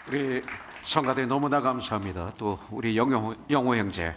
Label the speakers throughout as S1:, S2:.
S1: 우리 성가대 너무나 감사합니다. 또 우리 영호 형제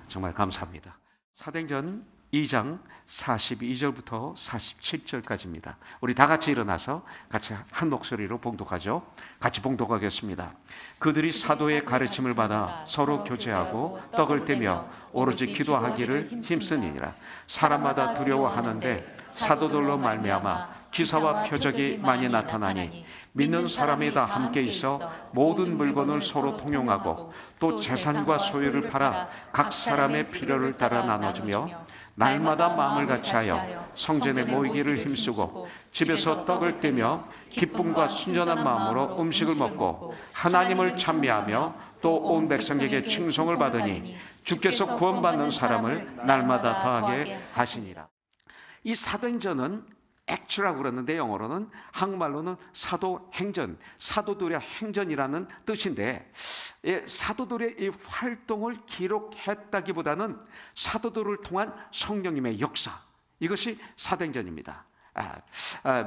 S1: 정말 감사합니다. 사도행전 2장 42절부터 47절까지입니다. 우리 다 같이 일어나서 같이 한 목소리로 봉독하죠. 같이 봉독하겠습니다. 그들이 사도의 가르침을 받아 서로 교제하고 떡을 떼며 오로지 기도하기를 힘쓰니라. 사람마다 두려워하는데 사도들로 말미암아 기사와 표적이 많이 나타나니 믿는 사람이 다 함께 있어 모든 물건을 서로 통용하고 또 재산과 소유를 팔아 각 사람의 필요를 따라 나눠주며 날마다 마음을 같이하여 성전에 모이기를 힘쓰고 집에서 떡을 떼며 기쁨과 순전한 마음으로 음식을 먹고 하나님을 찬미하며 또 온 백성에게 칭송을 받으니 주께서 구원받는 사람을 날마다 더하게 하시니라. 이 사도행전은 액츄라고 그러는데 영어로는, 한국말로는 사도행전, 사도들의 행전이라는 뜻인데, 사도들의 이 활동을 기록했다기보다는 사도들을 통한 성령님의 역사, 이것이 사도행전입니다.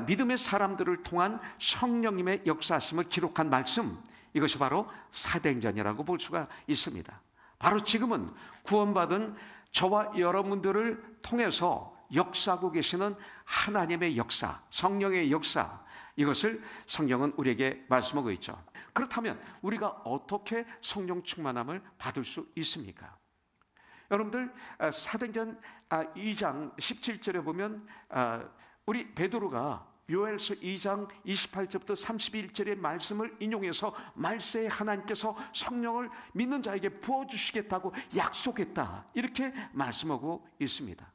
S1: 믿음의 사람들을 통한 성령님의 역사하심을 기록한 말씀, 이것이 바로 사도행전이라고 볼 수가 있습니다. 바로 지금은 구원받은 저와 여러분들을 통해서 역사하고 계시는 하나님의 역사, 성령의 역사, 이것을 성경은 우리에게 말씀하고 있죠. 그렇다면 우리가 어떻게 성령 충만함을 받을 수 있습니까? 여러분들 사도행전 2장 17절에 보면 우리 베드로가 요엘서 2장 28절부터 31절의 말씀을 인용해서 말세에 하나님께서 성령을 믿는 자에게 부어주시겠다고 약속했다, 이렇게 말씀하고 있습니다.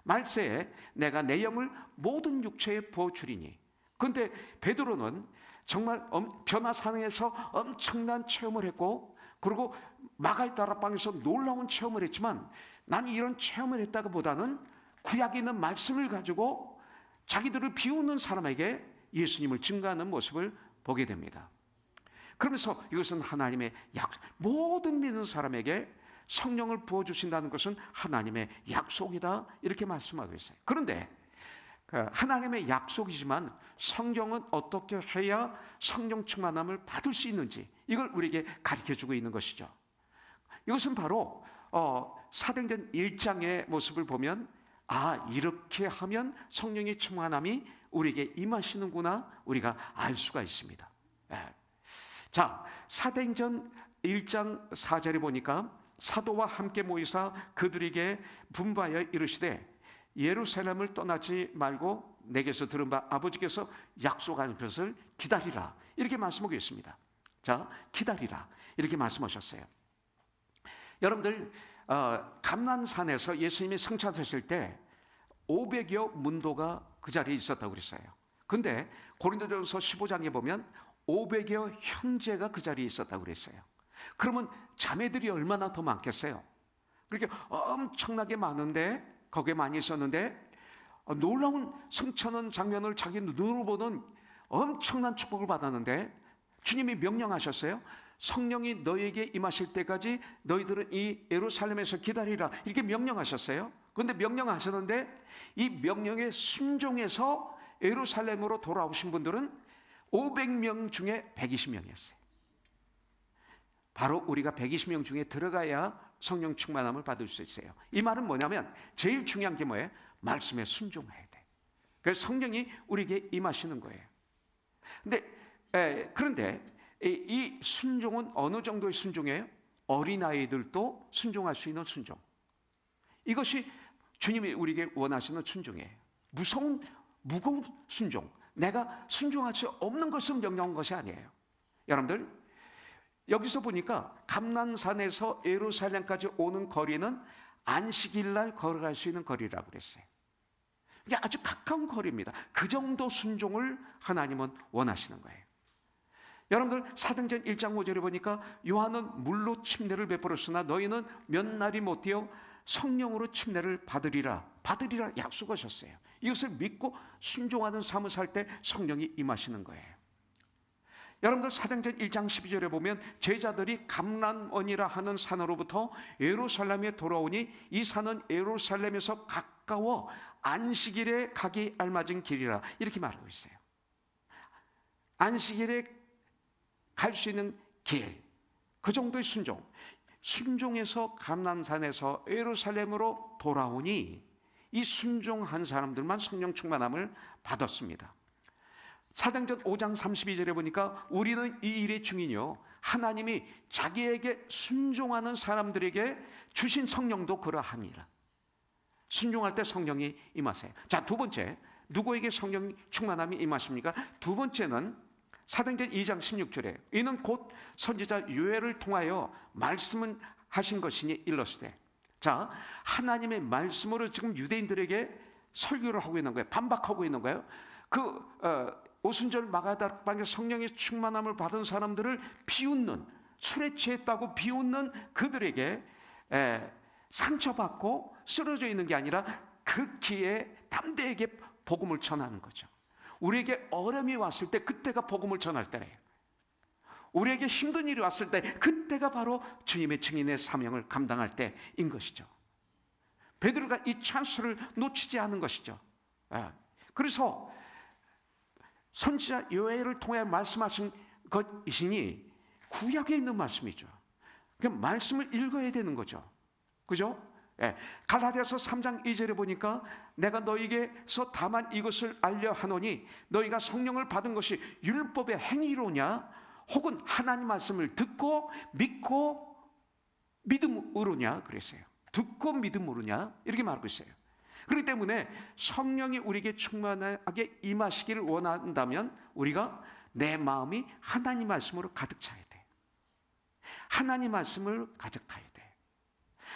S1: 말세에 내가 내 영을 모든 육체에 부어주리니. 그런데 베드로는 정말 변화산에서 엄청난 체험을 했고, 그리고 마가의 다락방에서 놀라운 체험을 했지만, 나는 이런 체험을 했다기보다는 구약에 있는 말씀을 가지고 자기들을 비우는 사람에게 예수님을 증거하는 모습을 보게 됩니다. 그러면서 이것은 하나님의 모든 믿는 사람에게 성령을 부어주신다는 것은 하나님의 약속이다, 이렇게 말씀하고 있어요. 그런데 하나님의 약속이지만 성경은 어떻게 해야 성령 충만함을 받을 수 있는지, 이걸 우리에게 가르쳐주고 있는 것이죠. 이것은 바로 사도행전 1장의 모습을 보면, 이렇게 하면 성령의 충만함이 우리에게 임하시는구나, 우리가 알 수가 있습니다. 자, 사도행전 1장 4절에 보니까 사도와 함께 모이사 그들에게 분부하여 이르시되 예루살렘을 떠나지 말고 내게서 들은 바 아버지께서 약속하는 것을 기다리라, 이렇게 말씀하고 있습니다. 자, 기다리라, 이렇게 말씀하셨어요. 여러분들 감난산에서 예수님이 승천하실 때 500여 문도가 그 자리에 있었다고 그랬어요. 근데 고린도전서 15장에 보면 500여 형제가 그 자리에 있었다고 그랬어요. 그러면 자매들이 얼마나 더 많겠어요? 그렇게 엄청나게 많은데, 거기에 많이 있었는데 놀라운 승천한 장면을 자기 눈으로 보는 엄청난 축복을 받았는데, 주님이 명령하셨어요. 성령이 너에게 임하실 때까지 너희들은 이 예루살렘에서 기다리라, 이렇게 명령하셨어요. 그런데 명령하셨는데 이 명령에 순종해서 예루살렘으로 돌아오신 분들은 500명 중에 120명이었어요. 바로 우리가 120명 중에 들어가야 성령 충만함을 받을 수 있어요. 이 말은 뭐냐면 제일 중요한 게 뭐예요? 말씀에 순종해야 돼. 그래서 성령이 우리에게 임하시는 거예요. 그런데 이 순종은 어느 정도의 순종이에요? 어린아이들도 순종할 수 있는 순종. 이것이 주님이 우리에게 원하시는 순종이에요. 무거운 순종. 내가 순종할 수 없는 것을 명령한 것이 아니에요. 여러분들, 여기서 보니까 감난산에서 예루살렘까지 오는 거리는 안식일날 걸어갈 수 있는 거리라고 그랬어요. 이게 아주 가까운 거리입니다. 그 정도 순종을 하나님은 원하시는 거예요. 여러분들 사도행전 1장 5절에 보니까 요한은 물로 침례를 베풀었으나 너희는 몇 날이 못 되어 성령으로 침례를 받으리라 약속하셨어요. 이것을 믿고 순종하는 삶을 살 때 성령이 임하시는 거예요. 여러분들 사도행전 1장 12절에 보면 제자들이 감람원이라 하는 산으로부터 예루살렘에 돌아오니 이 산은 예루살렘에서 가까워 안식일에 가기 알맞은 길이라, 이렇게 말하고 있어요. 안식일에 갈 수 있는 길, 그 정도의 순종. 순종해서 감람산에서 예루살렘으로 돌아오니 이 순종한 사람들만 성령 충만함을 받았습니다. 사도행전 5장 32절에 보니까 우리는 이 일의 증인이요 하나님이 자기에게 순종하는 사람들에게 주신 성령도 그러하니라. 순종할 때 성령이 임하세요. 자, 두 번째, 누구에게 성령 충만함이 임하십니까? 두 번째는 사도행전 2장 16절에 이는 곧 선지자 요엘을 통하여 말씀은 하신 것이니 일렀으되. 자, 하나님의 말씀으로 지금 유대인들에게 설교를 하고 있는 거예요. 반박하고 있는 거예요. 오순절 마가다락방에 성령의 충만함을 받은 사람들을 비웃는, 술에 취했다고 비웃는 그들에게 상처받고 쓰러져 있는 게 아니라 극기에 담대하게 복음을 전하는 거죠. 우리에게 어려움이 왔을 때 그때가 복음을 전할 때래요. 우리에게 힘든 일이 왔을 때 그때가 바로 주님의 증인의 사명을 감당할 때인 것이죠. 베드로가 이 찬스를 놓치지 않은 것이죠. 그래서 선지자 요엘을 통해 말씀하신 것이시니 구약에 있는 말씀이죠. 그 말씀을 읽어야 되는 거죠. 그죠? 갈라디아서 3장 2절에 보니까 내가 너희에게서 다만 이것을 알려 하노니 너희가 성령을 받은 것이 율법의 행위로냐 혹은 하나님 말씀을 듣고 믿고 믿음으로냐 그랬어요. 듣고 믿음으로냐 이렇게 말하고 있어요. 그렇기 때문에 성령이 우리에게 충만하게 임하시기를 원한다면 우리가 내 마음이 하나님 말씀으로 가득 차야 돼. 하나님 말씀을 가득하야 돼.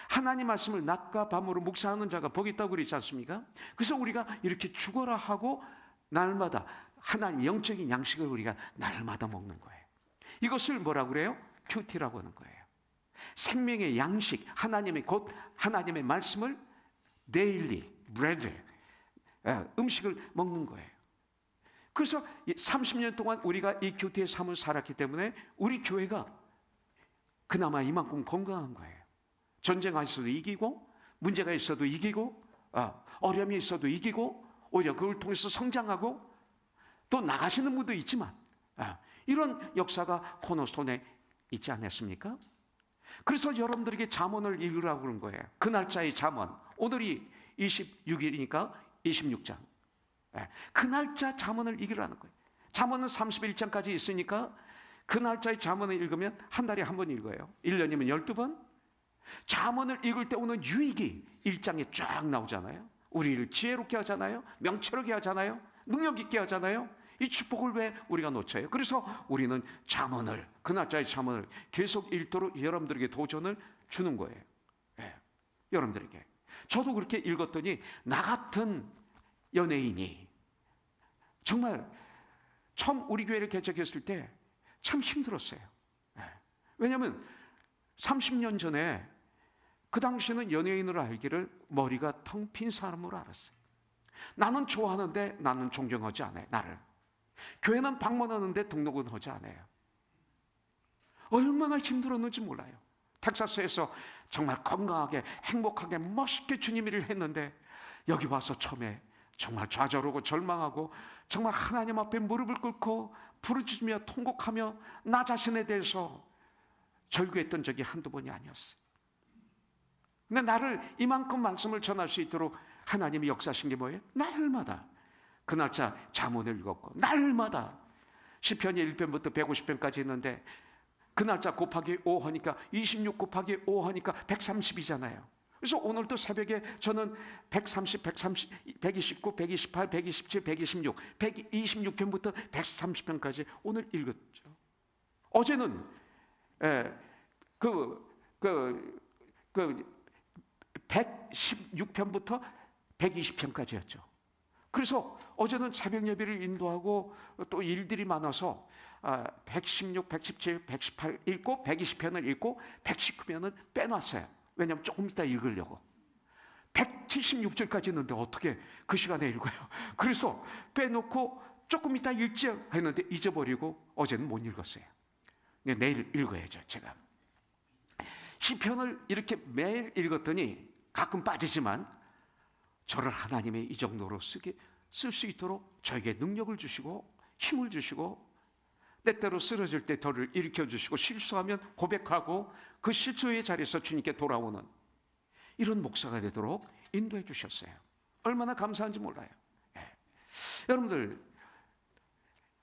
S1: 하나님 말씀을 낮과 밤으로 묵상하는 자가 복이 있다고 그러지 않습니까? 그래서 우리가 이렇게 죽어라 하고 날마다 하나님 영적인 양식을 우리가 날마다 먹는 거예요. 이것을 뭐라고 그래요? 큐티라고 하는 거예요. 생명의 양식, 곧 하나님의 말씀을 데일리 브레드, 음식을 먹는 거예요. 그래서 30년 동안 우리가 이 큐티의 삶을 살았기 때문에 우리 교회가 그나마 이만큼 건강한 거예요. 전쟁이 있어도 이기고 문제가 있어도 이기고 어려움이 있어도 이기고 오히려 그걸 통해서 성장하고 또 나가시는 분도 있지만 이런 역사가 코너스톤에 있지 않았습니까? 그래서 여러분들에게 잠언을 읽으라고 그런 거예요. 그 날짜의 잠언. 오늘이 26일이니까 26장. 그 날짜 잠언을 읽으라는 거예요. 잠언은 31장까지 있으니까 그 날짜의 잠언을 읽으면 한 달에 한 번 읽어요. 1년이면 12번. 잠언을 읽을 때 오는 유익이 1장에 쫙 나오잖아요. 우리를 지혜롭게 하잖아요. 명철하게 하잖아요. 능력 있게 하잖아요. 이 축복을 왜 우리가 놓쳐요? 그래서 우리는 잠언을, 그 날짜의 잠언을 계속 읽도록 여러분들에게 도전을 주는 거예요. 여러분들에게. 저도 그렇게 읽었더니 나 같은 연예인이 정말 처음 우리 교회를 개척했을 때 참 힘들었어요. 왜냐하면 30년 전에 그 당시에는 연예인으로 알기를 머리가 텅 빈 사람으로 알았어요. 나는 좋아하는데 나는 존경하지 않아요. 나를. 교회는 방문하는데 등록은 하지 않아요. 얼마나 힘들었는지 몰라요. 텍사스에서 정말 건강하게 행복하게 멋있게 주님 일을 했는데 여기 와서 처음에 정말 좌절하고 절망하고 정말 하나님 앞에 무릎을 꿇고 부르짖으며 통곡하며 나 자신에 대해서 절규했던 적이 한두 번이 아니었어요. 근데 나를 이만큼 말씀을 전할 수 있도록 하나님이 역사하신 게 뭐예요? 날마다 그 날짜 잠언을 읽었고 날마다 시편이 1편부터 150편까지 있는데 그 날짜 곱하기 5 하니까 26 곱하기 5 하니까 130이잖아요. 그래서 오늘도 새벽에 저는 130, 129, 128, 127, 126, 126편부터 130편까지 오늘 읽었죠. 어제는 116편부터 120편까지였죠. 그래서 어제는 새벽 예배를 인도하고 또 일들이 많아서 116, 117, 118 읽고 120편을 읽고 119편은 빼놨어요. 왜냐하면 조금 이따 읽으려고. 176절까지 있는데 어떻게 그 시간에 읽어요? 그래서 빼놓고 조금 이따 읽지 했는데 잊어버리고 어제는 못 읽었어요. 내일 읽어야죠. 제가 시편을 이렇게 매일 읽었더니 가끔 빠지지만 저를 하나님의 이 정도로 쓸 수 있도록 저에게 능력을 주시고 힘을 주시고 때때로 쓰러질 때 저를 일으켜 주시고 실수하면 고백하고 그 실수의 자리에서 주님께 돌아오는 이런 목사가 되도록 인도해 주셨어요. 얼마나 감사한지 몰라요. 예. 여러분들,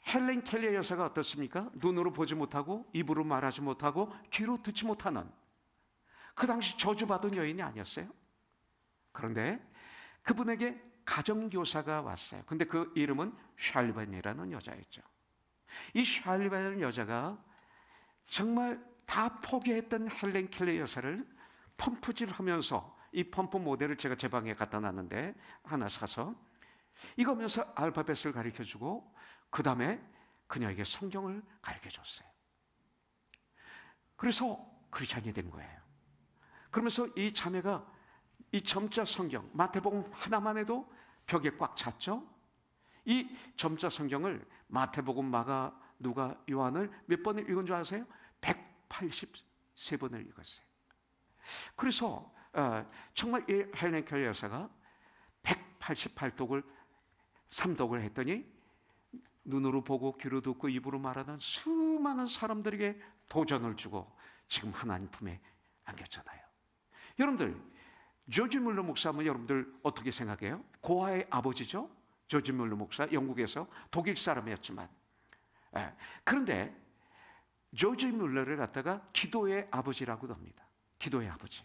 S1: 헬렌 켈리 여사가 어떻습니까? 눈으로 보지 못하고 입으로 말하지 못하고 귀로 듣지 못하는 그 당시 저주받은 여인이 아니었어요? 그런데 그분에게 가정교사가 왔어요. 근데 그 이름은 샬반이라는 여자였죠. 이 샬반이라는 여자가 정말 다 포기했던 헬렌 켈리 여사를 펌프질하면서, 이 펌프 모델을 제가 제 방에 갖다 놨는데 하나 사서 이거 하면서 알파벳을 가르쳐주고 그 다음에 그녀에게 성경을 가르쳐줬어요. 그래서 크리스찬이 된 거예요. 그러면서 이 자매가 이 점자 성경, 마태복음 하나만 해도 벽에 꽉 찼죠. 이 점자 성경을 마태복음, 마가, 누가, 요한을 몇 번을 읽은 줄 아세요? 183번을 읽었어요. 그래서 정말 이 헬렌 켈리 여사가 188독을 3독을 했더니 눈으로 보고 귀로 듣고 입으로 말하는 수많은 사람들에게 도전을 주고 지금 하나님 품에 안겼잖아요. 여러분들, 조지 뮬러 목사는 여러분들 어떻게 생각해요? 고아의 아버지죠. 조지 뮬러 목사, 영국에서 독일 사람이었지만, 그런데 조지 뮬러를 갖다가 기도의 아버지라고도 합니다. 기도의 아버지.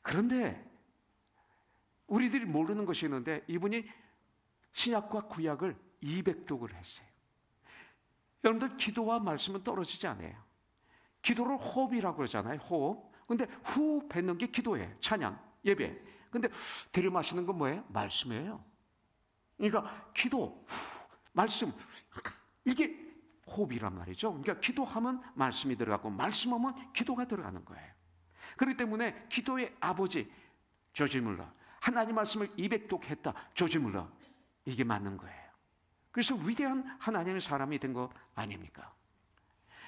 S1: 그런데 우리들이 모르는 것이 있는데 이분이 신약과 구약을 200독을 했어요. 여러분들, 기도와 말씀은 떨어지지 않아요. 기도를 호흡이라고 그러잖아요. 호흡. 근데 후 뱉는 게 기도예요. 찬양, 예배. 근데 들이마시는 건 뭐예요? 말씀이에요. 그러니까 기도, 말씀, 이게 호흡이란 말이죠. 그러니까 기도하면 말씀이 들어가고 말씀하면 기도가 들어가는 거예요. 그렇기 때문에 기도의 아버지 조지 뮬러, 하나님 말씀을 200독 했다 조지 뮬러, 이게 맞는 거예요. 그래서 위대한 하나님의 사람이 된 거 아닙니까?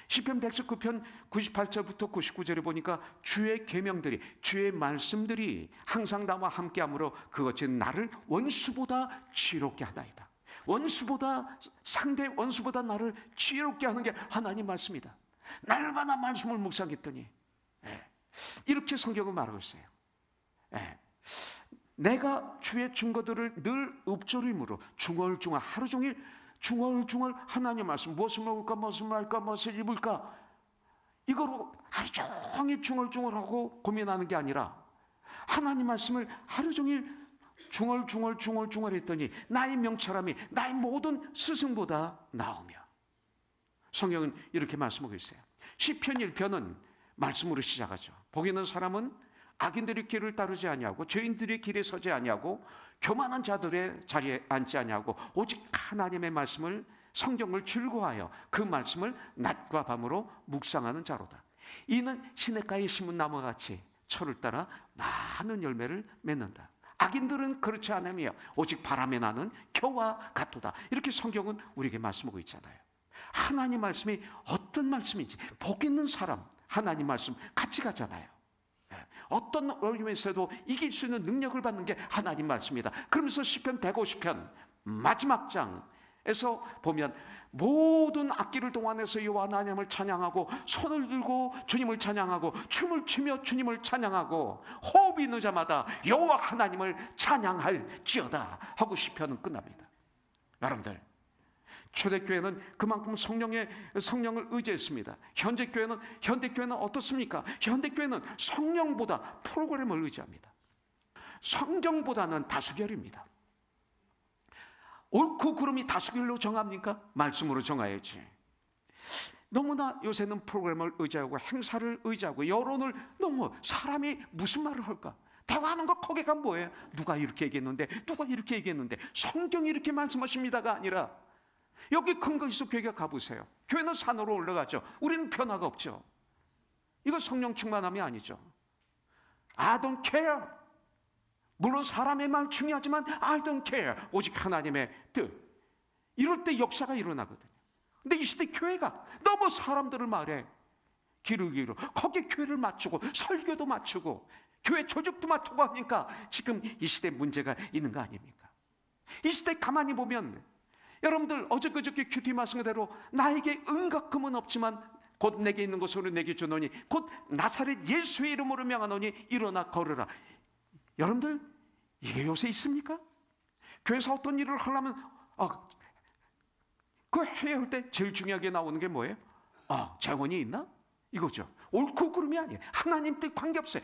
S1: 시편 119편 98절부터 99절에 보니까 주의 계명들이, 주의 말씀들이 항상 나와 함께함으로 그것이 나를 원수보다 지혜롭게 하나이다. 원수보다, 상대 원수보다 나를 지혜롭게 하는 게 하나님 말씀이다. 날마다 말씀을 묵상했더니 이렇게 성경은 말하고 있어요. 내가 주의 증거들을 늘 읊조림으로 중얼중얼, 하루 종일 중얼중얼 하나님 말씀, 무엇을 먹을까, 무엇을 말까, 무엇을 입을까, 이거로 하루 종일 중얼중얼하고 고민하는 게 아니라 하나님 말씀을 하루 종일 중얼중얼 했더니 나의 명철함이 나의 모든 스승보다 나오며. 성경은 이렇게 말씀하고 있어요. 시편 1편은 말씀으로 시작하죠. 복 있는 사람은 악인들의 길을 따르지 아니하고 죄인들의 길에 서지 아니하고 교만한 자들의 자리에 앉지 아니하고 오직 하나님의 말씀을, 성경을 즐거워하여 그 말씀을 낮과 밤으로 묵상하는 자로다. 이는 시냇가에 심은 나무와 같이 철을 따라 많은 열매를 맺는다. 악인들은 그렇지 않으며 오직 바람에 나는 겨와 같도다. 이렇게 성경은 우리에게 말씀하고 있잖아요. 하나님 말씀이 어떤 말씀인지, 복 있는 사람, 하나님 말씀 같이 가잖아요. 어떤 어려움에서도 이길 수 있는 능력을 받는 게 하나님 말씀이다. 그러면서 시편 150편 마지막 장에서 보면 모든 악기를 동원해서 여호와 하나님을 찬양하고 손을 들고 주님을 찬양하고 춤을 추며 주님을 찬양하고 호흡이 있는 자마다 여호와 하나님을 찬양할지어다 하고 시편은 끝납니다. 여러분들, 초대교회는 그만큼 성령을 의지했습니다. 현대교회는 어떻습니까? 현대교회는 성령보다 프로그램을 의지합니다. 성경보다는 다수결입니다. 옳고 그름이 다수결로 정합니까? 말씀으로 정해야지. 너무나 요새는 프로그램을 의지하고 행사를 의지하고 여론을, 너무 사람이 무슨 말을 할까? 대화하는 거 거기가 뭐예요? 누가 이렇게 얘기했는데, 누가 이렇게 얘기했는데, 성경이 이렇게 말씀하십니다가 아니라 여기 근거 있어 교회가 가보세요. 교회는 산으로 올라가죠. 우리는 변화가 없죠. 이거 성령 충만함이 아니죠. I don't care. 물론 사람의 말 중요하지만 I don't care. 오직 하나님의 뜻. 이럴 때 역사가 일어나거든요. 근데 이 시대 교회가 너무 사람들을 말해 기르기로 거기에 교회를 맞추고 설교도 맞추고 교회 조직도 맞추고 하니까 지금 이 시대에 문제가 있는 거 아닙니까? 이 시대 가만히 보면 여러분들 어제 그저께 큐티 말씀 그대로 나에게 은각금은 없지만 곧 내게 있는 것으로 내게 주노니 곧 나사렛 예수의 이름으로 명하노니 일어나 걸으라. 여러분들 이게 요새 있습니까? 교회에서 어떤 일을 하려면 그 해야 할 때 제일 중요하게 나오는 게 뭐예요? 재원이 있나? 이거죠. 옳고 그름이 아니에요. 하나님 뜻 관계없어요.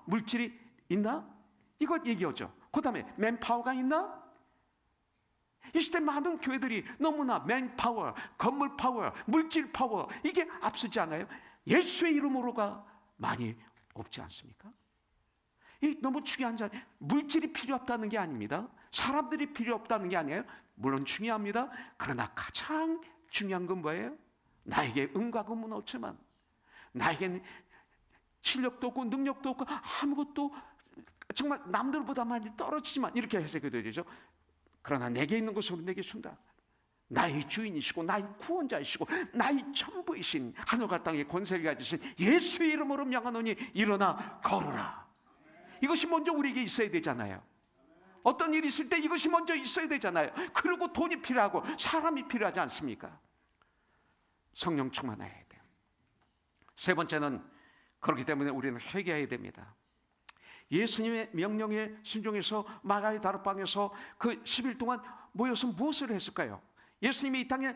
S1: 물질이 있나? 이거 얘기하죠. 그 다음에 맨파워가 있나? 이 시대 많은 교회들이 너무나 맨파워, 건물 파워, 물질 파워 이게 앞서지 않아요? 예수의 이름으로가 많이 없지 않습니까? 이 너무 중요한 점, 물질이 필요 없다는 게 아닙니다. 사람들이 필요 없다는 게 아니에요. 물론 중요합니다. 그러나 가장 중요한 건 뭐예요? 나에게 은과 금은 없지만, 나에게는 실력도 없고 능력도 없고 아무것도 정말 남들보다 많이 떨어지지만, 이렇게 해석이 되죠. 그러나 내게 있는 것으로 내게 준다. 나의 주인이시고 나의 구원자이시고 나의 전부이신 하늘과 땅의 권세를 가지신 예수의 이름으로 명하노니 일어나 걸으라. 이것이 먼저 우리에게 있어야 되잖아요. 어떤 일이 있을 때 이것이 먼저 있어야 되잖아요. 그리고 돈이 필요하고 사람이 필요하지 않습니까? 성령 충만해야 돼요. 세 번째는 그렇기 때문에 우리는 회개해야 됩니다. 예수님의 명령에 순종해서 마가의 다락방에서 그 10일 동안 모여서 무엇을 했을까요? 예수님이 이 땅에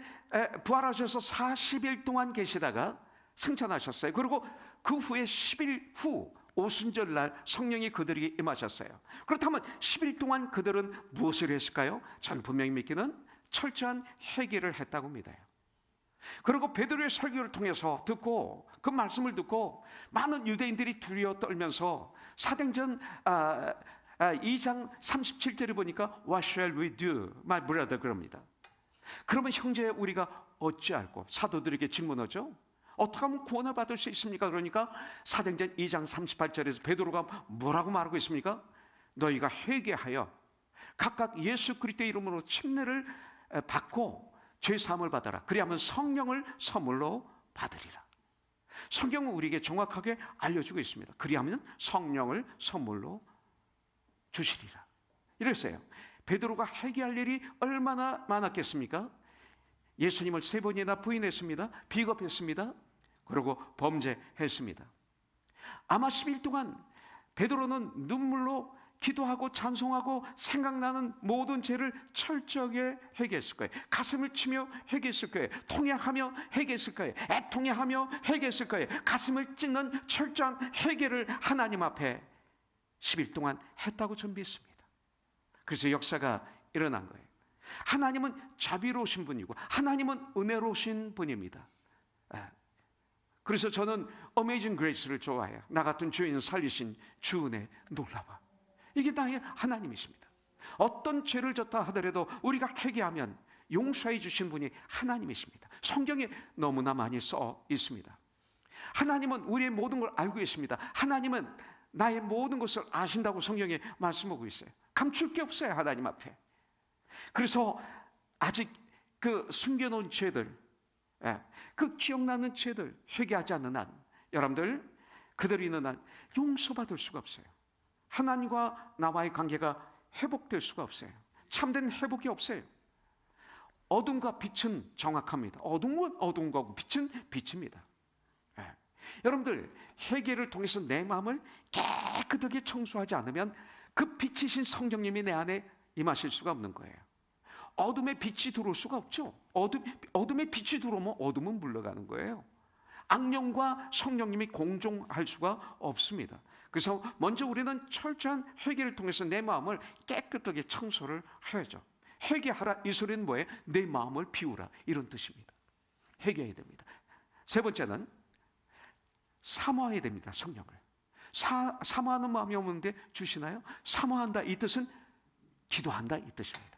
S1: 부활하셔서 40일 동안 계시다가 승천하셨어요. 그리고 그 후에 10일 후 오순절날 성령이 그들에게 임하셨어요. 그렇다면 10일 동안 그들은 무엇을 했을까요? 전 분명히 믿기는 철저한 회개를 했다고 믿어요. 그리고 베드로의 설교를 통해서 듣고 그 말씀을 듣고 많은 유대인들이 두려워 떨면서 사도행전 2장 37절에 보니까 What shall we do, my brother? 그럽니다. 그러면 형제 우리가 어찌할꼬? 사도들에게 질문하죠. 어떻게 하면 구원을 받을 수 있습니까? 그러니까 사도행전 2장 38절에서 베드로가 뭐라고 말하고 있습니까? 너희가 회개하여 각각 예수 그리스도의 이름으로 침례를 받고 죄 사함을 받아라. 그리하면 성령을 선물로 받으리라. 성경은 우리에게 정확하게 알려주고 있습니다. 그리하면 성령을 선물로 주시리라. 이랬어요. 베드로가 회개할 일이 얼마나 많았겠습니까? 예수님을 3번이나 부인했습니다. 비겁했습니다. 그리고 범죄했습니다. 아마 10일 동안 베드로는 눈물로 기도하고 찬송하고 생각나는 모든 죄를 철저하게 회개했을 거예요. 가슴을 치며 회개했을 거예요. 통회하며 회개했을 거예요. 애통해하며 회개했을 거예요. 가슴을 찢는 철저한 회개를 하나님 앞에 10일 동안 했다고 전 믿습니다. 그래서 역사가 일어난 거예요. 하나님은 자비로우신 분이고 하나님은 은혜로우신 분입니다. 그래서 저는 어메이징 그레이스를 좋아해요. 나 같은 죄인 살리신 주 은혜 놀라워. 이게 나의 하나님이십니다. 어떤 죄를 졌다 하더라도 우리가 회개하면 용서해 주신 분이 하나님이십니다. 성경에 너무나 많이 써 있습니다. 하나님은 우리의 모든 걸 알고 계십니다. 하나님은 나의 모든 것을 아신다고 성경에 말씀하고 있어요. 감출 게 없어요, 하나님 앞에. 그래서 아직 그 숨겨놓은 죄들, 그 기억나는 죄들 회개하지 않는 한, 여러분들 그들이 있는 한 용서받을 수가 없어요. 하나님과 나와의 관계가 회복될 수가 없어요. 참된 회복이 없어요. 어둠과 빛은 정확합니다. 어둠은 어두운 거고 빛은 빛입니다. 여러분들 회개를 통해서 내 마음을 깨끗하게 청소하지 않으면 그 빛이신 성령님이 내 안에 임하실 수가 없는 거예요. 어둠에 빛이 들어올 수가 없죠. 어둠에 빛이 들어오면 어둠은 물러가는 거예요. 악령과 성령님이 공존할 수가 없습니다. 그래서 먼저 우리는 철저한 회개를 통해서 내 마음을 깨끗하게 청소를 해야죠. 회개하라 이 소리는 뭐예요? 내 마음을 비우라 이런 뜻입니다. 회개해야 됩니다. 세 번째는 사모해야 됩니다. 성령을. 사모하는 마음이 오는데 주시나요? 사모한다 이 뜻은 기도한다 이 뜻입니다.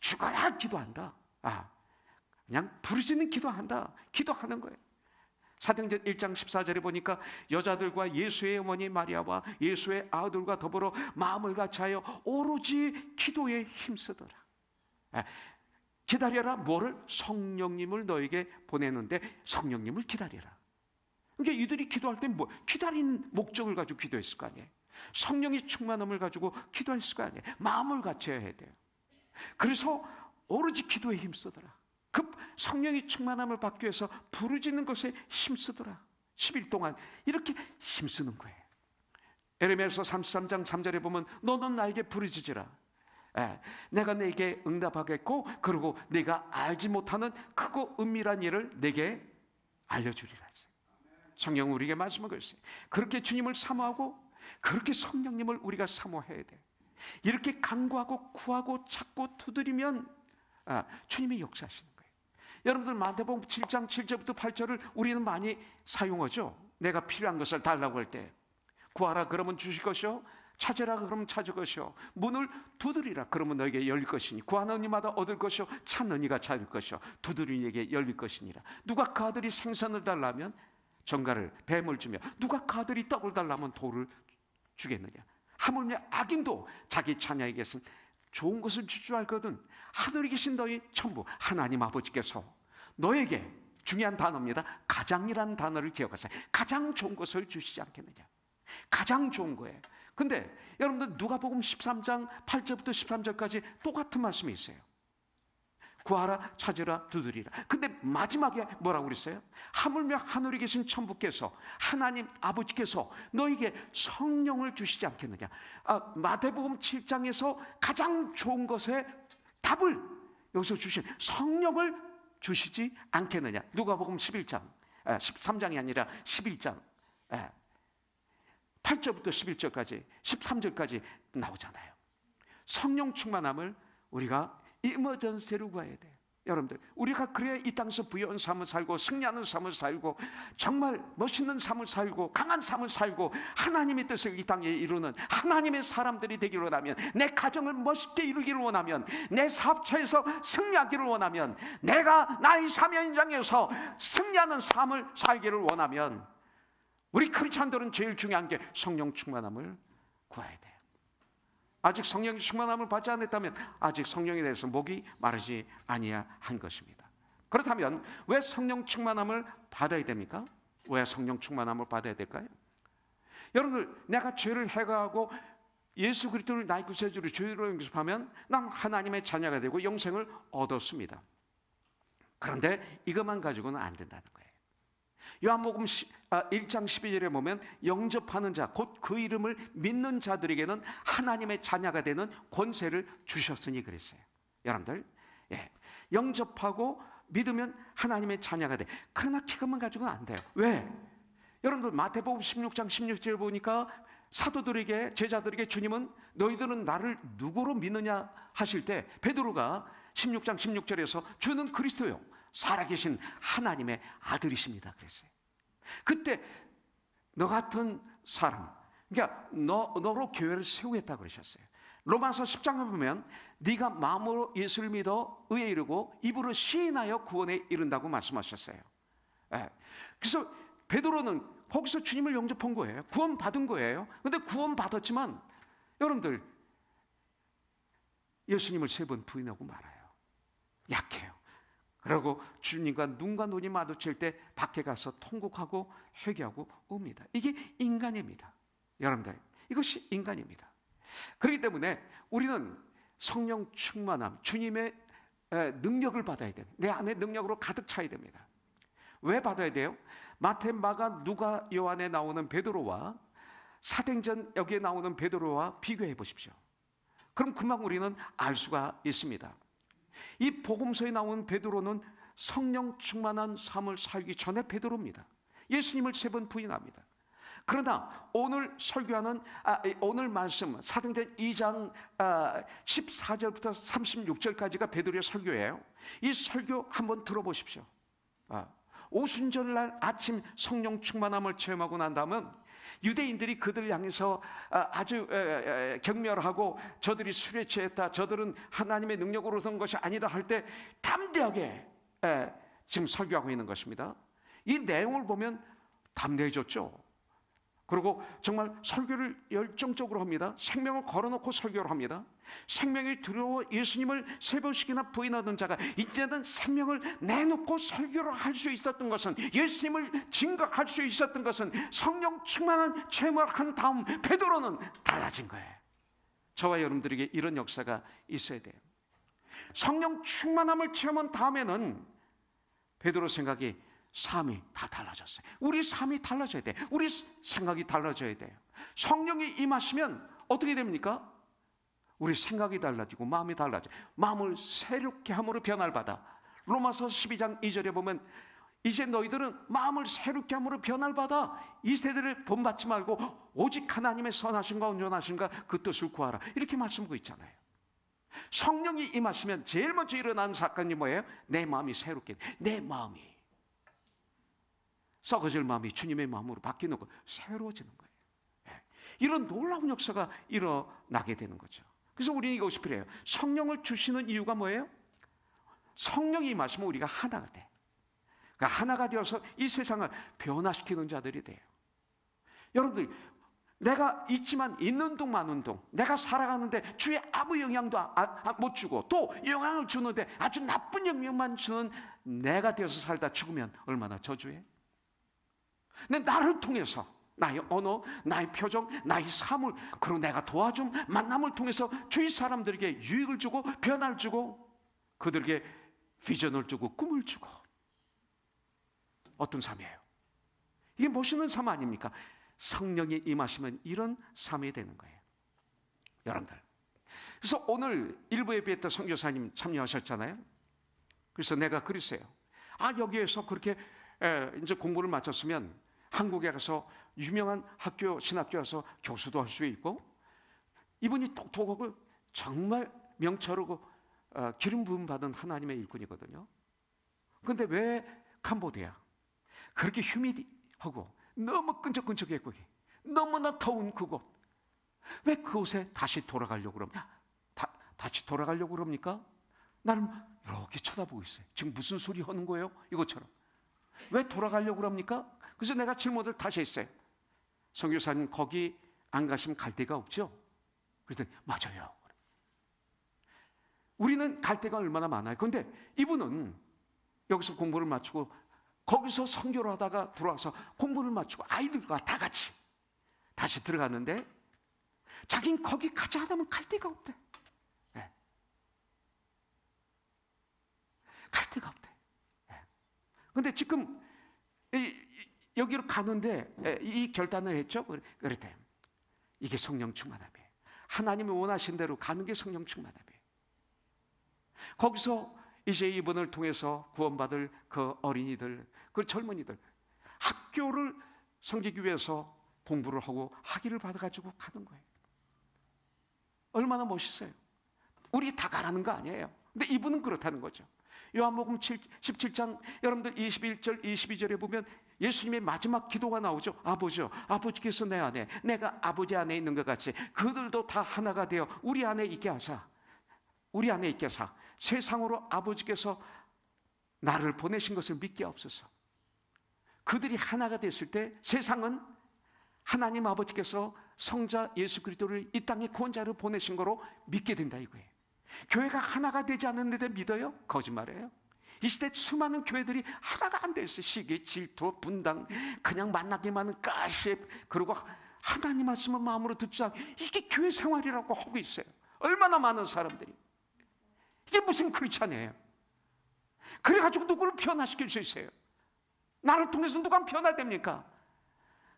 S1: 죽어라 기도한다. 그냥 부르짖는 기도한다. 기도하는 거예요. 사도행전 1장 14절에 보니까 여자들과 예수의 어머니 마리아와 예수의 아들과 더불어 마음을 같이하여 오로지 기도에 힘쓰더라. 기다려라 뭐를? 성령님을 너에게 보내는데 성령님을 기다려라. 그러니까 이들이 기도할 때 뭐 기다린 목적을 가지고 기도했을 거 아니에요. 성령의 충만함을 가지고 기도했을 거 아니에요. 마음을 같이 해야 돼요. 그래서 오로지 기도에 힘쓰더라. 급 성령의 충만함을 받기 위해서 부르짖는 것에 힘쓰더라. 10일 동안 이렇게 힘쓰는 거예요. 에레미야서 33장 3절에 보면 너는 나에게 부르짖으라. 내가 내게 응답하겠고 그리고 내가 알지 못하는 크고 은밀한 일을 내게 알려주리라. 성령은 우리에게 말씀하고 있어요. 그렇게 주님을 사모하고 그렇게 성령님을 우리가 사모해야 돼. 이렇게 간구하고 구하고 찾고 두드리면 주님이 역사하시는 거예요. 여러분들 마태복음 7장 7절부터 8절을 우리는 많이 사용하죠. 내가 필요한 것을 달라고 할 때 구하라 그러면 주실 것이요 찾으라 그러면 찾을 것이요 문을 두드리라 그러면 너에게 열릴 것이니 구하는 이마다 얻을 것이요 찾는 이가 찾을 것이요 두드리는 이에게 열릴 것이니라. 누가 그 아들이 생선을 달라면 정갈을 뱀을 주며 누가 그 아들이 떡을 달라면 돌을 주겠느냐. 하물며 악인도 자기 자녀에게서는 좋은 것을 줄 줄 알거든 하늘에 계신 너희 천부 하나님 아버지께서 너에게 중요한 단어입니다. 가장이라는 단어를 기억하세요. 가장 좋은 것을 주시지 않겠느냐. 가장 좋은 거예요. 근데 여러분들 누가복음 13장 8절부터 13절까지 똑같은 말씀이 있어요. 구하라 찾으라 두드리라. 근데 마지막에 뭐라고 그랬어요? 하물며 하늘에 계신 천부께서 하나님 아버지께서 너에게 성령을 주시지 않겠느냐. 마태복음 7장에서 가장 좋은 것의 답을 여기서 주신 성령을 주시지 않겠느냐. 누가복음 11장 13장이 아니라 11장 8절부터 11절까지 13절까지 나오잖아요. 성령 충만함을 우리가 이머전세로 구해야 돼요. 여러분들 우리가 그래야 이 땅에서 부여한 삶을 살고 승리하는 삶을 살고 정말 멋있는 삶을 살고 강한 삶을 살고 하나님의 뜻을 이 땅에 이루는 하나님의 사람들이 되기를 원하면, 내 가정을 멋있게 이루기를 원하면, 내 사업처에서 승리하기를 원하면, 내가 나의 삶의 현장에서 승리하는 삶을 살기를 원하면 우리 크리스찬들은 제일 중요한 게 성령 충만함을 구해야 돼요. 아직 성령 충만함을 받지 않았다면 아직 성령에 대해서 목이 마르지 아니한 것입니다. 그렇다면 왜 성령 충만함을 받아야 됩니까? 왜 성령 충만함을 받아야 될까요? 여러분들 내가 죄를 해가하고 예수 그리스도를 나의 구세주로 주로 영접하면 난 하나님의 자녀가 되고 영생을 얻었습니다. 그런데 이것만 가지고는 안 된다는 거예요. 요한복음 1장 12절에 보면 영접하는 자 곧 그 이름을 믿는 자들에게는 하나님의 자녀가 되는 권세를 주셨으니 그랬어요. 여러분들 영접하고 믿으면 하나님의 자녀가 돼. 그러나 그것만 가지고는 안 돼요. 왜? 여러분들 마태복음 16장 16절 보니까 사도들에게 제자들에게 주님은 너희들은 나를 누구로 믿느냐 하실 때 베드로가 16장 16절에서 주는 그리스도요 살아계신 하나님의 아들이십니다 그랬어요. 그때 너 같은 사람, 그러니까 너로 교회를 세우겠다 그러셨어요. 로마서 10장에 보면 네가 마음으로 예수를 믿어 의에 이르고 입으로 시인하여 구원에 이른다고 말씀하셨어요. 그래서 베드로는 거기서 주님을 영접한 거예요. 구원 받은 거예요. 그런데 구원 받았지만 여러분들 예수님을 3번 부인하고 말아요. 약해요. 그리고 주님과 눈과 눈이 마주칠 때 밖에 가서 통곡하고 회개하고 옵니다. 이게 인간입니다. 여러분들 이것이 인간입니다. 그렇기 때문에 우리는 성령 충만함, 주님의 능력을 받아야 됩니다. 내 안에 능력으로 가득 차야 됩니다. 왜 받아야 돼요? 마태, 마가, 누가, 요한에 나오는 베드로와 사도행전 여기에 나오는 베드로와 비교해 보십시오. 그럼 금방 우리는 알 수가 있습니다. 이 복음서에 나온 베드로는 성령 충만한 삶을 살기 전에 베드로입니다. 예수님을 3번 부인합니다. 그러나 오늘 설교하는 오늘 말씀 사도행전 2장 14절부터 36절까지가 베드로의 설교예요. 이 설교 한번 들어보십시오. 오순절날 아침 성령 충만함을 체험하고 난 다음은 유대인들이 그들을 향해서 아주 경멸하고 저들이 술에 취했다, 저들은 하나님의 능력으로 된 것이 아니다 할 때 담대하게 지금 설교하고 있는 것입니다. 이 내용을 보면 담대해졌죠. 그리고 정말 설교를 열정적으로 합니다. 생명을 걸어놓고 설교를 합니다. 생명이 두려워 예수님을 3번씩이나 부인하던 자가 이제는 생명을 내놓고 설교를 할 수 있었던 것은, 예수님을 증거할 수 있었던 것은 성령 충만한 체험을 한 다음 베드로는 달라진 거예요. 저와 여러분들에게 이런 역사가 있어야 돼요. 성령 충만함을 체험한 다음에는 베드로 생각이 삶이 다 달라졌어요. 우리 삶이 달라져야 돼. 우리 생각이 달라져야 돼요. 성령이 임하시면 어떻게 됩니까? 우리 생각이 달라지고 마음이 달라져요. 마음을 새롭게 함으로 변화를 받아. 로마서 12장 2절에 보면 이제 너희들은 마음을 새롭게 함으로 변화를 받아 이 세대를 본받지 말고 오직 하나님의 선하심과 온전하심과 그 뜻을 구하라. 이렇게 말씀하고 있잖아요. 성령이 임하시면 제일 먼저 일어나는 사건이 뭐예요? 내 마음이 새롭게, 내 마음이 썩어질 마음이 주님의 마음으로 바뀌는 거, 새로워지는 거예요. 이런 놀라운 역사가 일어나게 되는 거죠. 그래서 우리는 이것이 필요해요. 성령을 주시는 이유가 뭐예요? 성령이 임하시면 우리가 하나가 돼. 그러니까 하나가 되어서 이 세상을 변화시키는 자들이 돼요. 여러분들, 내가 있지만 있는 동 마는 동, 내가 살아가는데 주의 아무 영향도 못 주고 또 영향을 주는데 아주 나쁜 영향만 주는 내가 되어서 살다 죽으면 얼마나 저주해? 근데 나를 통해서 나의 언어, 나의 표정, 나의 삶을, 그리고 내가 도와줌, 만남을 통해서 주위 사람들에게 유익을 주고 변화를 주고 그들에게 비전을 주고 꿈을 주고, 어떤 삶이에요? 이게 멋있는 삶 아닙니까? 성령이 임하시면 이런 삶이 되는 거예요. 여러분들, 그래서 오늘 일부 예배 때 선교사님 참여하셨잖아요. 그래서 내가 그랬어요. 여기에서 그렇게 이제 공부를 마쳤으면 한국에 가서 유명한 학교, 신학교 가서 교수도 할 수 있고, 이분이 똑똑하고 정말 명철하고 기름 부음 받은 하나님의 일꾼이거든요. 그런데 왜 캄보디아 그렇게 휴미디하고 너무 끈적끈적했고 너무나 더운 그곳, 왜 그곳에 다시 돌아가려고 그럽니까? 다시 돌아가려고 그럽니까? 나를 이렇게 쳐다보고 있어요. 지금 무슨 소리 하는 거예요? 이것처럼. 왜 돌아가려고 그럽니까? 그래서 내가 질문을 다시 했어요. 선교사님, 거기 안 가시면 갈 데가 없죠? 그랬더니 맞아요. 우리는 갈 데가 얼마나 많아요. 그런데 이분은 여기서 공부를 마치고 거기서 선교를 하다가 들어와서 공부를 마치고 아이들과 다 같이 다시 들어갔는데 자긴 거기 가지 않으면 갈 데가 없대. 네. 갈 데가 없대. 그런데 지금 여기로 가는데 이 결단을 했죠. 그랬대. 이게 성령 충만함이에요. 하나님이 원하신 대로 가는 게 성령 충만함이에요. 거기서 이제 이분을 통해서 구원받을 그 어린이들, 그 젊은이들, 학교를 섬기기 위해서 공부를 하고 학위를 받아가지고 가는 거예요. 얼마나 멋있어요. 우리 다 가라는 거 아니에요. 근데 이분은 그렇다는 거죠. 요한복음 17장 여러분들 21절 22절에 보면 예수님의 마지막 기도가 나오죠. 아버지께서 내 안에, 내가 아버지 안에 있는 것 같이 그들도 다 하나가 되어 우리 안에 있게 하사 세상으로 아버지께서 나를 보내신 것을 믿게 하옵소서. 그들이 하나가 됐을 때 세상은 하나님 아버지께서 성자 예수 그리스도를 이 땅에 구원자를 보내신 거로 믿게 된다 이거예요. 교회가 하나가 되지 않는데 믿어요? 거짓말이에요. 이 시대 수많은 교회들이 하나가 안 돼 있어요. 시기, 질투, 분당, 그냥 만나기만 하는 가십, 그리고 하나님 말씀을 마음으로 듣지 않고, 이게 교회 생활이라고 하고 있어요. 얼마나 많은 사람들이. 이게 무슨 크리스찬이에요? 그래가지고 누구를 변화시킬 수 있어요? 나를 통해서 누가 변화됩니까?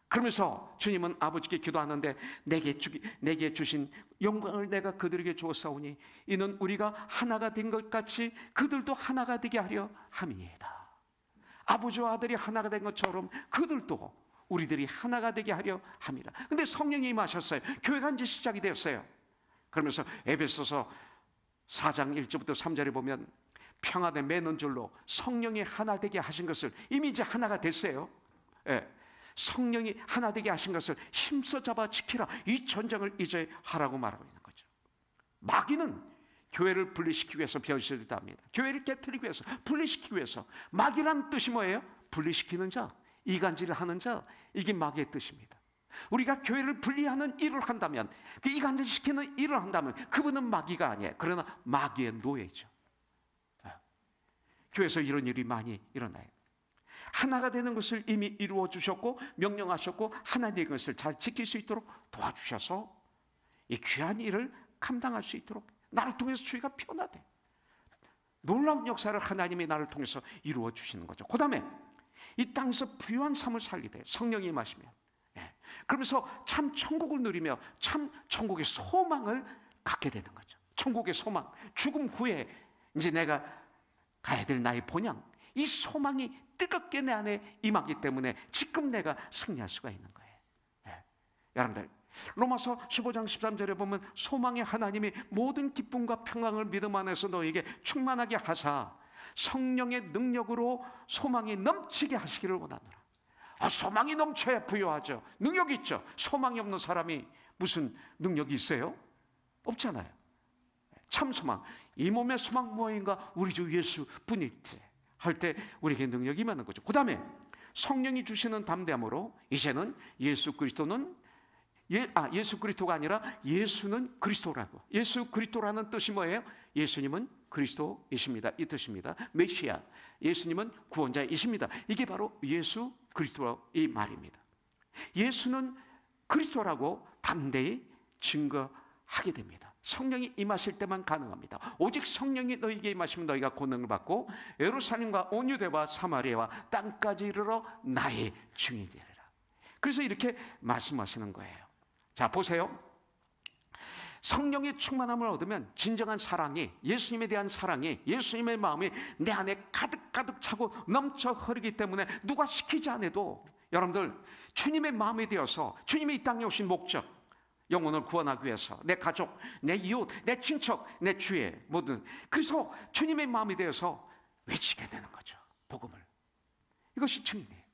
S1: 그러면서 주님은 아버지께 기도하는데 내게 주신 영광을 내가 그들에게 주었사오니 이는 우리가 하나가 된 것 같이 그들도 하나가 되게 하려 함이니이다. 아버지와 아들이 하나가 된 것처럼 그들도 우리들이 하나가 되게 하려 함이라. 근데 성령이 임하셨어요. 교회가 이제 시작이 되었어요. 그러면서 에베소서 4장 1절부터 3절에 보면 평안에 매는 줄로 성령이 하나 되게 하신 것을 이미 이제 하나가 됐어요. 성령이 하나 되게 하신 것을 힘써 잡아 지키라. 이 전쟁을 이제 하라고 말하고 있는 거죠. 마귀는 교회를 분리시키기 위해서 변실을 합니다. 교회를 깨트리기 위해서, 분리시키기 위해서. 마귀란 뜻이 뭐예요? 분리시키는 자, 이간질을 하는 자, 이게 마귀의 뜻입니다. 우리가 교회를 분리하는 일을 한다면, 그 이간질시키는 일을 한다면 그분은 마귀가 아니에요. 그러나 마귀의 노예죠. 교회에서 이런 일이 많이 일어나요. 하나가 되는 것을 이미 이루어 주셨고 명령하셨고 하나 되는 것을 잘 지킬 수 있도록 도와주셔서 이 귀한 일을 감당할 수 있도록 나를 통해서 주의가 변화돼. 놀라운 역사를 하나님이 나를 통해서 이루어 주시는 거죠. 그 다음에 이 땅에서 부유한 삶을 살게 돼요. 성령이 임하시면. 그러면서 참 천국을 누리며 참 천국의 소망을 갖게 되는 거죠. 천국의 소망, 죽음 후에 이제 내가 가야 될 나의 본향, 이 소망이 뜨겁게 내 안에 임하기 때문에 지금 내가 승리할 수가 있는 거예요. 여러분들, 로마서 15장 13절에 보면 소망의 하나님이 모든 기쁨과 평강을 믿음 안에서 너에게 충만하게 하사 성령의 능력으로 소망이 넘치게 하시기를 원하노라. 소망이 넘쳐야 부유하죠. 능력이 있죠. 소망이 없는 사람이 무슨 능력이 있어요? 없잖아요. 참 소망, 이 몸의 소망 무엇인가? 우리 주 예수 뿐일지 할 때 우리에게 능력이 임하는 거죠. 그 다음에 성령이 주시는 담대함으로 이제는 예수 그리스도는 예수 그리스도가 아니라 예수는 그리스도라고. 예수 그리스도라는 뜻이 뭐예요? 예수님은 그리스도이십니다. 이 뜻입니다. 메시아, 예수님은 구원자이십니다. 이게 바로 예수 그리스도의 말입니다. 예수는 그리스도라고 담대히 증거하게 됩니다. 성령이 임하실 때만 가능합니다. 오직 성령이 너희에게 임하시면 너희가 권능을 받고 예루살렘과 온 유대와 사마리아와 땅까지 이르러 나의 증인이 되리라. 그래서 이렇게 말씀하시는 거예요. 자, 보세요. 성령의 충만함을 얻으면 진정한 사랑이, 예수님에 대한 사랑이, 예수님의 마음이 내 안에 가득가득 차고 넘쳐 흐르기 때문에 누가 시키지 않아도 여러분들 주님의 마음이 되어서 주님이 이 땅에 오신 목적, 영혼을 구원하기 위해서 내 가족, 내 이웃, 내 친척, 내 주의 모든, 그래서 주님의 마음이 되어서 외치게 되는 거죠. 복음을. 이것이 증인이에요.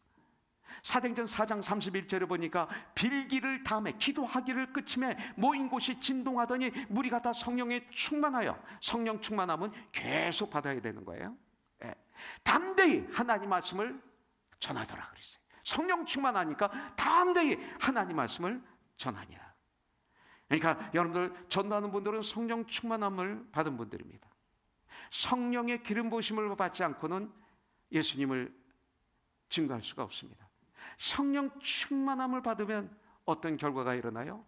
S1: 사도행전 4장 31절에 보니까 빌기를 다음에 기도하기를 끝임에 모인 곳이 진동하더니 무리가 다 성령에 충만하여, 성령 충만함은 계속 받아야 되는 거예요. 담대히 하나님 말씀을 전하더라 그랬어요. 성령 충만하니까 담대히 하나님 말씀을 전하니라. 그러니까 여러분들 전도하는 분들은 성령 충만함을 받은 분들입니다. 성령의 기름 부으심을 받지 않고는 예수님을 증거할 수가 없습니다. 성령 충만함을 받으면 어떤 결과가 일어나요?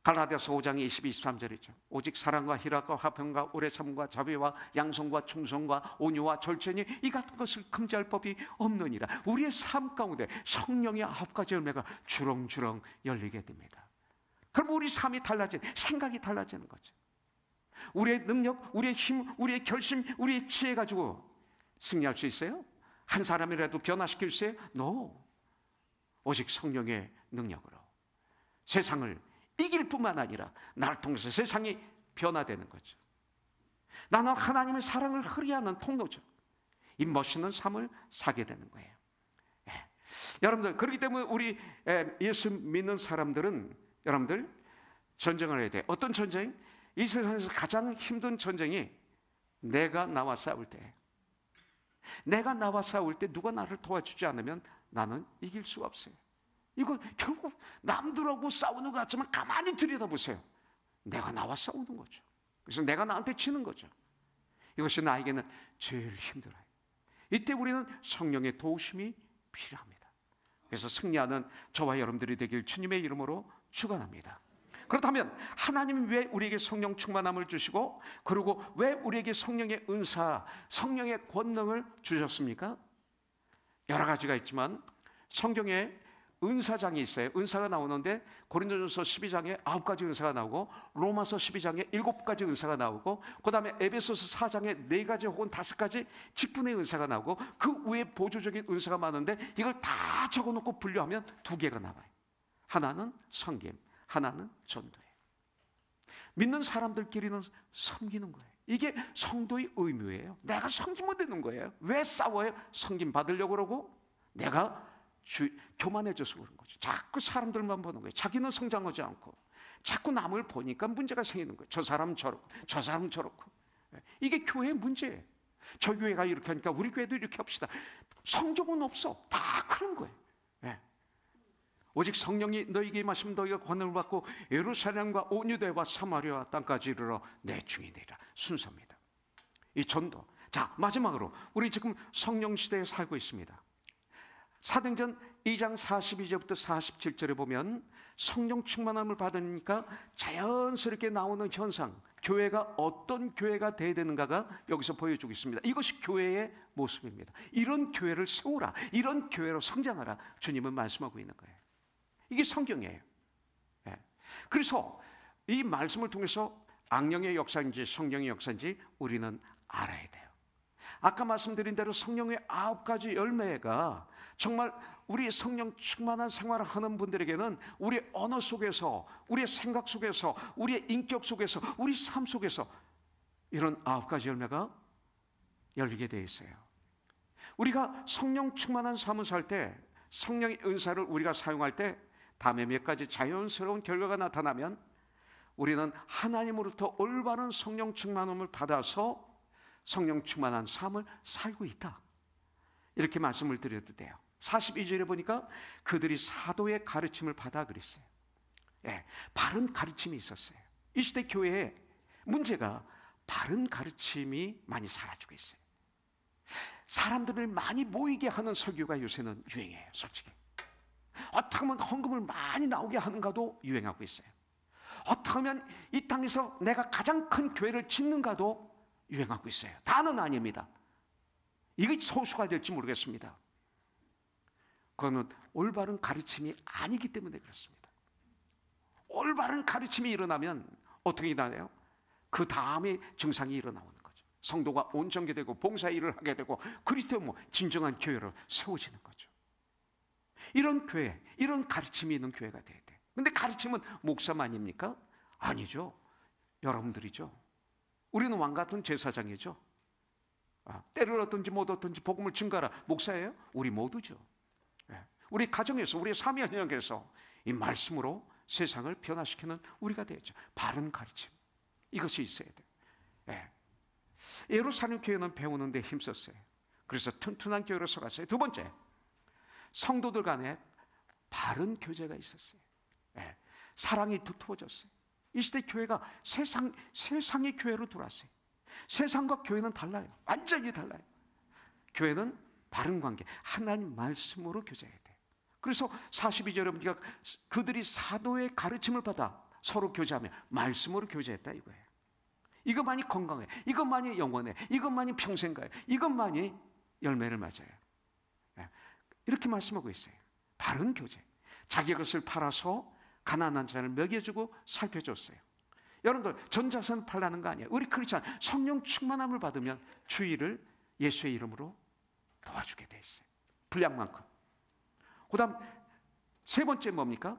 S1: 갈라디아서 5장 22, 23절이죠. 오직 사랑과 희락과 화평과 오래 참음과 자비와 양성과 충성과 온유와 절제니 이 같은 것을 금지할 법이 없느니라. 우리의 삶 가운데 성령의 9가지 열매가 주렁주렁 열리게 됩니다. 그럼 우리 삶이 달라지는, 생각이 달라지는 거죠. 우리의 능력, 우리의 힘, 우리의 결심, 우리의 지혜 가지고 승리할 수 있어요? 한 사람이라도 변화시킬 수 있어요? No. 오직 성령의 능력으로 세상을 이길 뿐만 아니라 나를 통해서 세상이 변화되는 거죠. 나는 하나님의 사랑을 흐리하는 통로죠. 이 멋있는 삶을 사게 되는 거예요. 여러분들, 그렇기 때문에 우리 예수 믿는 사람들은 여러분들 전쟁을 해야 돼요. 어떤 전쟁? 이 세상에서 가장 힘든 전쟁이 내가 나와 싸울 때예요. 내가 나와 싸울 때 누가 나를 도와주지 않으면 나는 이길 수가 없어요. 이거 결국 남들하고 싸우는 것 같지만 가만히 들여다보세요. 내가 나와 싸우는 거죠. 그래서 내가 나한테 치는 거죠. 이것이 나에게는 제일 힘들어요. 이때 우리는 성령의 도우심이 필요합니다. 그래서 승리하는 저와 여러분들이 되길 주님의 이름으로 축원합니다. 그렇다면 하나님은 왜 우리에게 성령 충만함을 주시고, 그리고 왜 우리에게 성령의 은사, 성령의 권능을 주셨습니까? 여러 가지가 있지만 성경에 은사장이 있어요. 은사가 나오는데 고린도전서 12장에 9가지 은사가 나오고, 로마서 12장에 7가지 은사가 나오고, 그 다음에 에베소서 4장에 4가지 혹은 5가지 직분의 은사가 나오고, 그 외에 보조적인 은사가 많은데 이걸 다 적어놓고 분류하면 2개가 나와요. 하나는 섬김, 하나는 전도예요. 믿는 사람들끼리는 섬기는 거예요. 이게 성도의 의무예요. 내가 섬기면 되는 거예요. 왜 싸워요? 섬김 받으려고 그러고 내가 교만해져서 그런 거죠. 자꾸 사람들만 보는 거예요. 자기는 성장하지 않고 자꾸 남을 보니까 문제가 생기는 거예요. 저 사람은 저렇고 저 사람은 저렇고. 이게 교회의 문제예요. 저 교회가 이렇게 하니까 우리 교회도 이렇게 합시다. 성적은 없어. 다 그런 거예요. 오직 성령이 너희에게 임하시면 너희가 권능을 받고 예루살렘과 온 유대와 사마리아 땅까지 이르러 내 증인이 되리라. 순서입니다. 이 전도. 자, 마지막으로 우리 지금 성령 시대에 살고 있습니다. 사도행전 2장 42절부터 47절에 보면 성령 충만함을 받으니까 자연스럽게 나오는 현상, 교회가 어떤 교회가 돼야 되는가가 여기서 보여주고 있습니다. 이것이 교회의 모습입니다. 이런 교회를 세우라, 이런 교회로 성장하라, 주님은 말씀하고 있는 거예요. 이게 성경이에요. 예. 그래서 이 말씀을 통해서 악령의 역사인지 성령의 역사인지 우리는 알아야 돼요. 아까 말씀드린 대로 성령의 9가지 열매가 정말 우리 성령 충만한 생활을 하는 분들에게는 우리의 언어 속에서, 우리의 생각 속에서, 우리의 인격 속에서, 우리 삶 속에서 이런 9가지 열매가 열리게 되어 있어요. 우리가 성령 충만한 삶을 살 때, 성령의 은사를 우리가 사용할 때 다음에 몇 가지 자연스러운 결과가 나타나면 우리는 하나님으로부터 올바른 성령 충만함을 받아서 성령 충만한 삶을 살고 있다, 이렇게 말씀을 드려도 돼요. 42절에 보니까 그들이 사도의 가르침을 받아 그랬어요. 예, 바른 가르침이 있었어요. 이 시대 교회에 문제가 바른 가르침이 많이 사라지고 있어요. 사람들을 많이 모이게 하는 설교가 요새는 유행해요. 솔직히 어떻게 하면 헌금을 많이 나오게 하는가도 유행하고 있어요. 어떻게 하면 이 땅에서 내가 가장 큰 교회를 짓는가도 유행하고 있어요. 다는 아닙니다. 이게 소수가 될지 모르겠습니다. 그거는 올바른 가르침이 아니기 때문에 그렇습니다. 올바른 가르침이 일어나면 어떻게 일어나요? 그 다음에 증상이 일어나오는 거죠. 성도가 온전케 되고 봉사 일을 하게 되고 그리스도의 진정한 교회로 세워지는 거죠. 이런 교회, 이런 가르침이 있는 교회가 돼야 돼. 근데 가르침은 목사만입니까? 아니죠. 여러분들이죠. 우리는 왕 같은 제사장이죠. 때를 얻든지 못 얻든지 복음을 증가하라. 목사예요? 우리 모두죠. 우리 가정에서, 우리 삶의 현역에서 이 말씀으로 세상을 변화시키는 우리가 되었죠. 바른 가르침, 이것이 있어야 돼요. 예루살렘 교회는 배우는 데 힘썼어요. 그래서 튼튼한 교회로 서갔어요. 두 번째, 성도들 간에 바른 교제가 있었어요. 사랑이 두터워졌어요. 이 시대 교회가 세상의 교회로 들어왔어요. 세상과 교회는 달라요. 완전히 달라요. 교회는 바른 관계, 하나님 말씀으로 교제해야 돼요. 그래서 42절에 보니까 그들이 사도의 가르침을 받아 서로 교제하며 말씀으로 교제했다 이거예요. 이것만이 건강해, 이것만이 영원해, 이것만이 평생 가요, 이것만이 열매를 맞아요. 이렇게 말씀하고 있어요. 바른 교제. 자기 것을 팔아서 가난한 자를 먹여주고 살펴줬어요. 여러분들, 전자산 팔라는 거 아니에요. 우리 크리스찬 성령 충만함을 받으면 주의를 예수의 이름으로 도와주게 돼 있어요. 분량만큼. 그 다음 세 번째 뭡니까?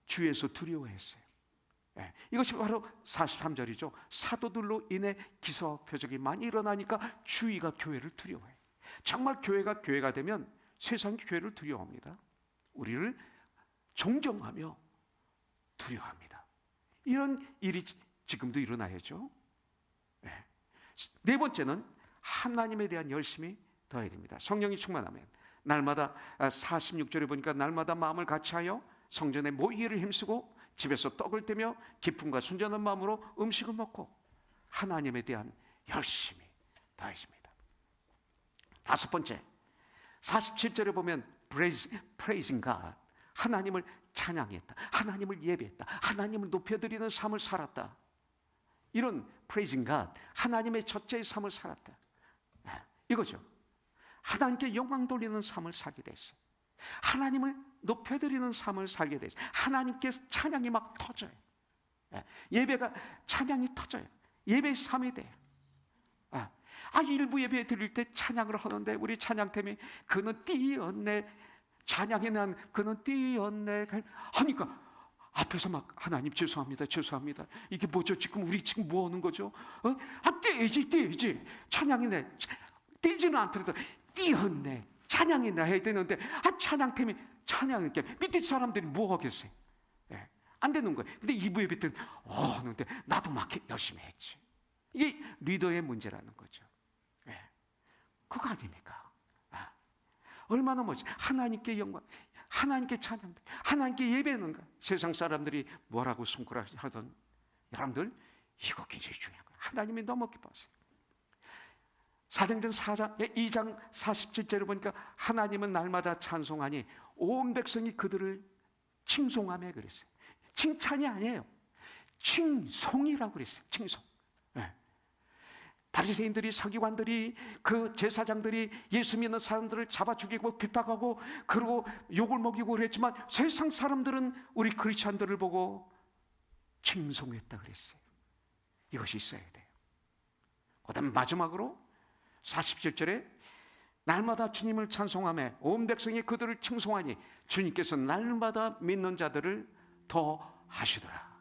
S1: 주에서 두려워했어요. 이것이 바로 43절이죠. 사도들로 인해 기사와 표적이 많이 일어나니까 주의가 교회를 두려워해요. 정말 교회가 되면 세상이 교회를 두려워합니다. 우리를 존경하며 두려워합니다. 이런 일이 지금도 일어나야죠. 네 번째는 하나님에 대한 열심이 더해야 됩니다. 성령이 충만하면 날마다 46절에 보니까 날마다 마음을 같이하여 성전에 모이기를 힘쓰고 집에서 떡을 떼며 기쁨과 순전한 마음으로 음식을 먹고 하나님에 대한 열심이 더해집니다. 다섯 번째, 47절에 보면 praising God, 하나님을 찬양했다, 하나님을 예배했다, 하나님을 높여드리는 삶을 살았다. 이런 praising God, 하나님의 첫째의 삶을 살았다, 이거죠. 하나님께 영광 돌리는 삶을 살게 됐어요. 하나님을 높여드리는 삶을 살게 됐어요. 하나님께 찬양이 막 터져요. 예배가 찬양이 터져요. 예배의 삶이 돼요. 일부 예배 드릴 때 찬양을 하는데 우리 찬양팀이 그는 뛰었네, 찬양에 난 그는 뛰었네 하니까 앞에서 막 하나님 죄송합니다, 죄송합니다. 이게 뭐죠? 우리 지금 뭐 하는 거죠? 뛰지. 찬양이네. 뛰지는 않더라도 뛰었네, 찬양이나 해야 되는데 찬양팀이 찬양이니까 밑에 사람들이 뭐 하겠어요? 안 되는 거예요. 근데 2부 예배 때는 하는데 나도 막 열심히 했지. 이게 리더의 문제라는 거죠. 그거 아닙니까? 얼마나 멋지. 하나님께 영광, 하나님께 찬양, 하나님께 예배하는 거. 세상 사람들이 뭐라고 손가락 하던 여러분들, 이거 굉장히 중요한 거예요. 하나님이 너무 기뻐하세요. 사도행전 2장 47절을 보니까 하나님은 날마다 찬송하니 온 백성이 그들을 칭송하며 그랬어요. 칭찬이 아니에요. 칭송이라고 그랬어요. 칭송. 네. 바리새인들이, 서기관들이, 그 제사장들이 예수 믿는 사람들을 잡아 죽이고 핍박하고 그리고 욕을 먹이고 그랬지만 세상 사람들은 우리 크리스찬들을 보고 칭송했다 그랬어요. 이것이 있어야 돼요. 그다음 마지막으로 47절에 날마다 주님을 찬송하며 온 백성이 그들을 칭송하니 주님께서 날마다 믿는 자들을 더하시더라.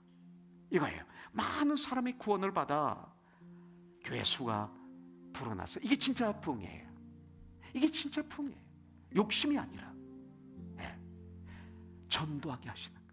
S1: 이거예요. 많은 사람이 구원을 받아 교회 수가 불어났어요. 이게 진짜 부흥이에요. 이게 진짜 부흥이에요. 욕심이 아니라 전도하게 하시는 거예요.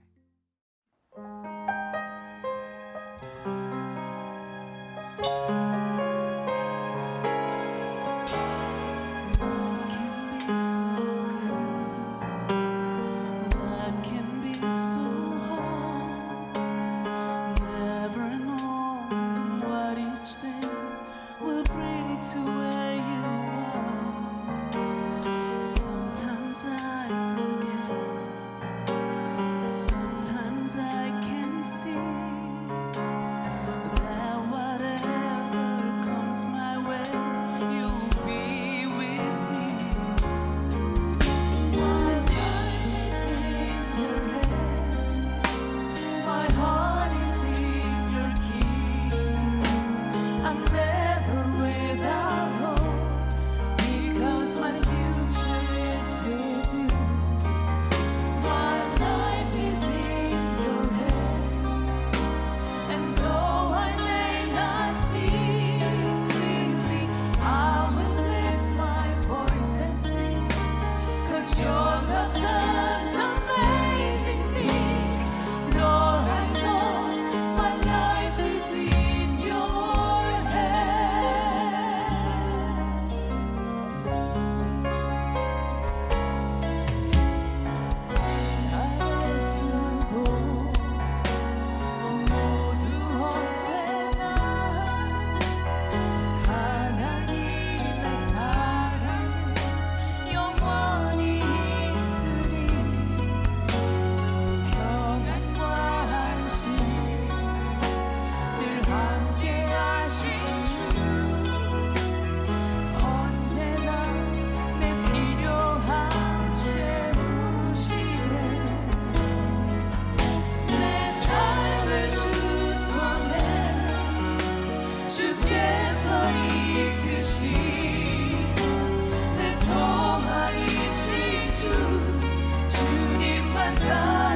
S2: 주님만 다